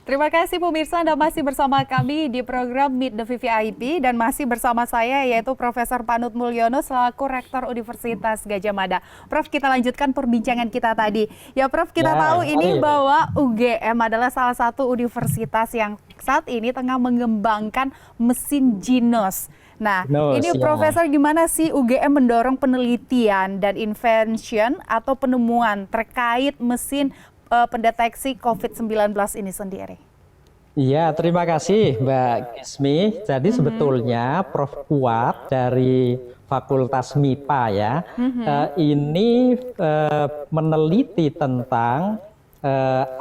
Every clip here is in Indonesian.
Terima kasih pemirsa, Anda masih bersama kami di program Meet the VVIP dan masih bersama saya yaitu Profesor Panut Mulyono selaku Rektor Universitas Gadjah Mada. Prof, kita lanjutkan perbincangan kita tadi. Ya Prof, kita tahu ini bahwa UGM adalah salah satu universitas yang saat ini tengah mengembangkan mesin Jinos. Nah, ini Profesor, gimana sih UGM mendorong penelitian dan invention atau penemuan terkait mesin pendeteksi COVID-19 ini sendiri? Iya, terima kasih Mbak Gismi. Jadi sebetulnya Prof Kuat dari Fakultas MIPA ya, ini meneliti tentang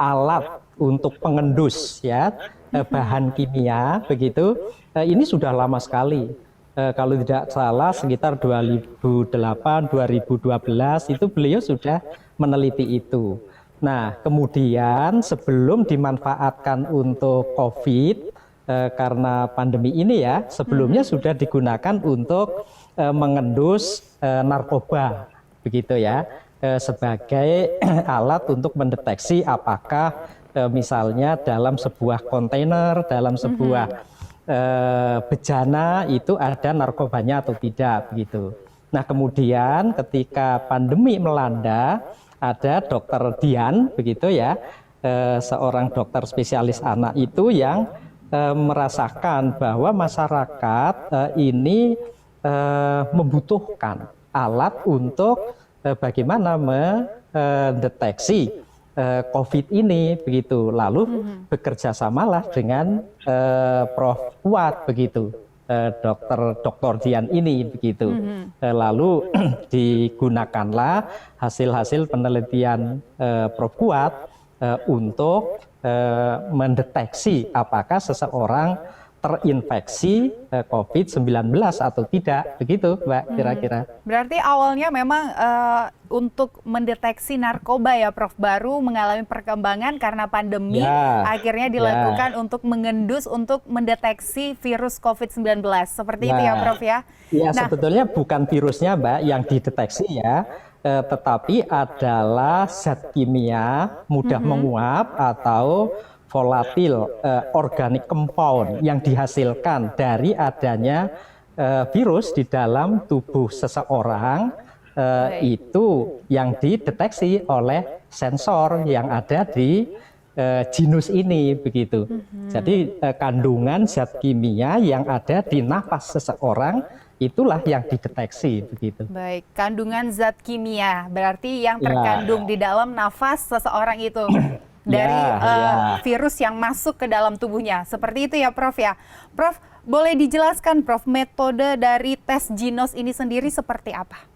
alat untuk pengendus ya, bahan kimia begitu. Ini sudah lama sekali. Kalau tidak salah sekitar 2008-2012 itu beliau sudah meneliti itu. Nah, kemudian sebelum dimanfaatkan untuk COVID, karena pandemi ini ya, sebelumnya sudah digunakan untuk mengendus narkoba, begitu ya, sebagai alat untuk mendeteksi apakah misalnya dalam sebuah kontainer, dalam sebuah bejana itu ada narkobanya atau tidak, begitu. Nah, kemudian ketika pandemi melanda, ada Dokter Dian, begitu ya, seorang dokter spesialis anak itu yang merasakan bahwa masyarakat ini membutuhkan alat untuk bagaimana mendeteksi COVID ini, begitu. Lalu bekerja samalah dengan Prof Kuat, begitu. Dokter Dian ini begitu. Lalu digunakanlah hasil-hasil penelitian Prof Kuat untuk mendeteksi apakah seseorang terinfeksi COVID-19 atau tidak, begitu Mbak kira-kira. Berarti awalnya memang untuk mendeteksi narkoba ya Prof, baru mengalami perkembangan karena pandemi, akhirnya dilakukan untuk mengendus, untuk mendeteksi virus COVID-19, seperti itu ya Prof ya? Iya, sebetulnya bukan virusnya Mbak yang dideteksi ya, tetapi adalah zat kimia mudah menguap atau volatil organic compound yang dihasilkan dari adanya virus di dalam tubuh seseorang, itu yang dideteksi oleh sensor yang ada di Jinos ini, begitu. Jadi kandungan zat kimia yang ada di nafas seseorang itulah yang dideteksi, begitu. Baik, kandungan zat kimia berarti yang terkandung di dalam nafas seseorang itu. Dari virus yang masuk ke dalam tubuhnya. Seperti itu ya Prof ya. Prof, boleh dijelaskan Prof, metode dari tes Jinos ini sendiri seperti apa?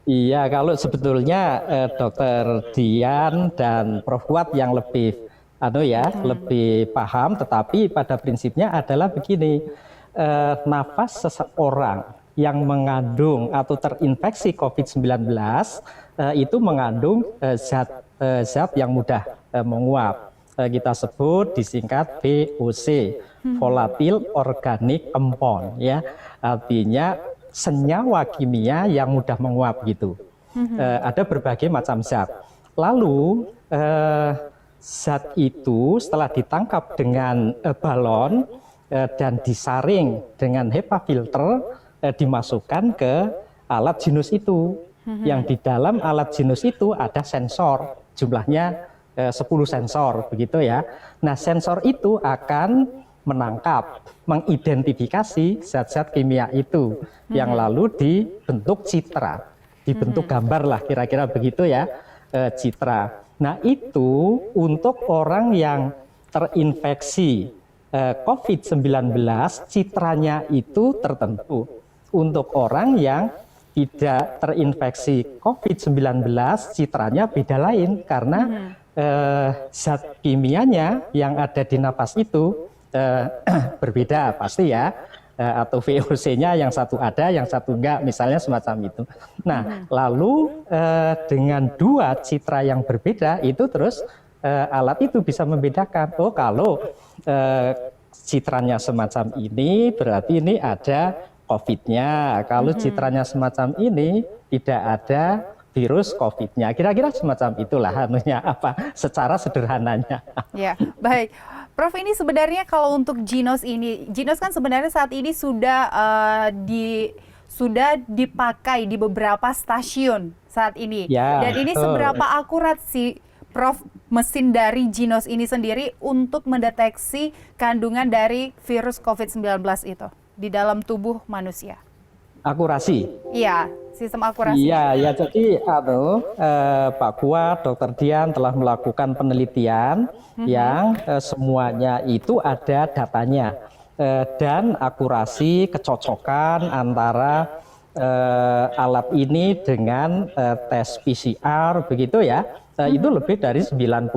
Iya, kalau sebetulnya Dokter Dian dan Prof Kuat yang lebih lebih paham, tetapi pada prinsipnya adalah begini, nafas seseorang yang mengandung atau terinfeksi COVID-19 itu mengandung zat yang mudah menguap. Kita sebut disingkat VOC, volatile organic compound ya. Artinya senyawa kimia yang mudah menguap gitu. Ada berbagai macam zat. Lalu zat itu setelah ditangkap dengan balon dan disaring dengan HEPA filter, dimasukkan ke alat Jinos itu. Yang di dalam alat Jinos itu ada sensor, jumlahnya 10 sensor, begitu ya. Nah, sensor itu akan menangkap, mengidentifikasi zat-zat kimia itu, yang lalu dibentuk citra, dibentuk gambar lah, kira-kira begitu ya, citra. Nah, itu untuk orang yang terinfeksi COVID-19, citranya itu tertentu. Untuk orang yang tidak terinfeksi COVID-19, citranya beda lain karena zat kimianya yang ada di nafas itu berbeda pasti ya, atau VOC-nya yang satu ada, yang satu enggak, misalnya semacam itu. Nah, lalu dengan dua citra yang berbeda itu terus alat itu bisa membedakan, oh kalau citranya semacam ini berarti ini ada COVID-nya, kalau citranya semacam ini tidak ada virus COVID-nya. Kira-kira semacam itulah anunya, apa secara sederhananya. Ya, baik. Prof, ini sebenarnya kalau untuk Jinos ini, Jinos kan sebenarnya saat ini sudah dipakai di beberapa stasiun saat ini. Ya, Dan ini betul. seberapa akurat sih, Prof, mesin dari Jinos ini sendiri untuk mendeteksi kandungan dari virus COVID-19 itu di dalam tubuh manusia? Akurasi. Iya, sistem akurasi. Iya, ya jadi Pak Kuat, Dr. Dian telah melakukan penelitian yang semuanya itu ada datanya dan akurasi kecocokan antara alat ini dengan tes PCR begitu ya. Itu lebih dari 90%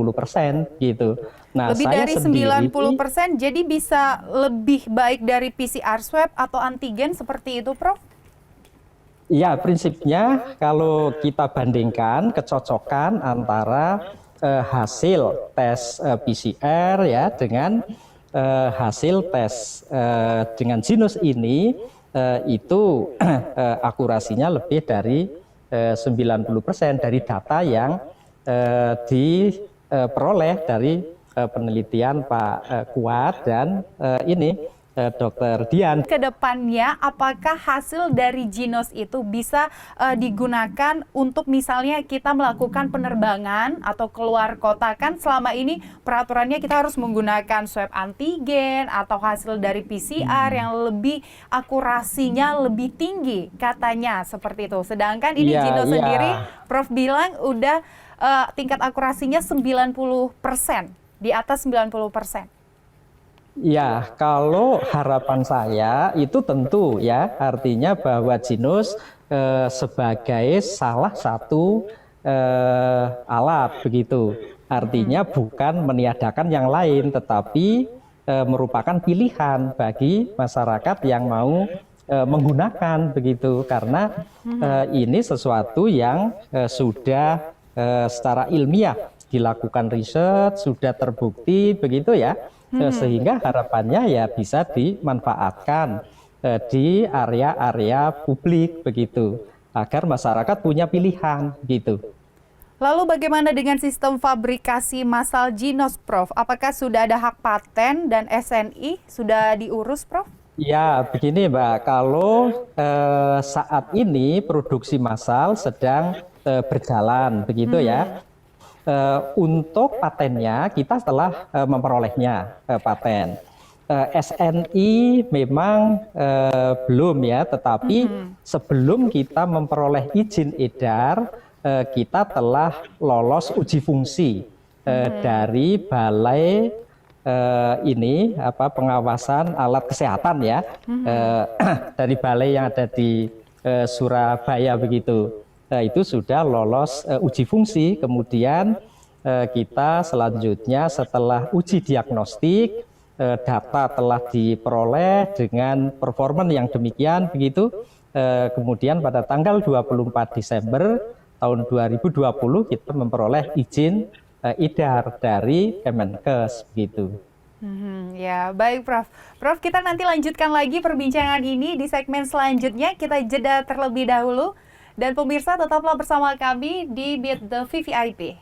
gitu. Nah, Lebih saya dari sendiri 90%, jadi bisa lebih baik dari PCR swab atau antigen seperti itu, Prof? ya, prinsipnya kalau kita bandingkan kecocokan antara hasil tes PCR ya dengan hasil tes dengan Jinos ini itu akurasinya lebih dari 90% dari data yang diperoleh dari penelitian Pak Kuat dan ini Dr. Dian. Kedepannya, apakah hasil dari Jinos itu bisa digunakan untuk misalnya kita melakukan penerbangan atau keluar kota? Kan selama ini peraturannya kita harus menggunakan swab antigen atau hasil dari PCR yang lebih akurasinya lebih tinggi katanya seperti itu. Sedangkan ini Jinos sendiri, Prof bilang udah tingkat akurasinya 90%, di atas 90%. Ya, kalau harapan saya itu tentu ya, artinya bahwa Jinos sebagai salah satu alat begitu. Artinya bukan meniadakan yang lain, tetapi merupakan pilihan bagi masyarakat yang mau menggunakan begitu. Karena ini sesuatu yang sudah secara ilmiah dilakukan riset, sudah terbukti begitu ya. Sehingga harapannya ya bisa dimanfaatkan di area-area publik begitu agar masyarakat punya pilihan gitu. Lalu bagaimana dengan sistem fabrikasi massal Jinos, Prof? Apakah sudah ada hak paten dan SNI sudah diurus, Prof? Ya, begini Mbak, kalau saat ini produksi massal sedang berjalan begitu ya. Untuk patennya kita telah memperolehnya paten. SNI memang belum ya, tetapi sebelum kita memperoleh izin edar, kita telah lolos uji fungsi dari Balai pengawasan alat kesehatan ya, dari balai yang ada di Surabaya begitu. Itu sudah lolos uji fungsi, kemudian kita selanjutnya setelah uji diagnostik, data telah diperoleh dengan performa yang demikian begitu, kemudian pada tanggal 24 Desember tahun 2020 kita memperoleh izin edar dari Kemenkes begitu. Ya, baik Prof. Prof, kita nanti lanjutkan lagi perbincangan ini di segmen selanjutnya. Kita jeda terlebih dahulu. Dan pemirsa tetaplah bersama kami di Meet the VVIP.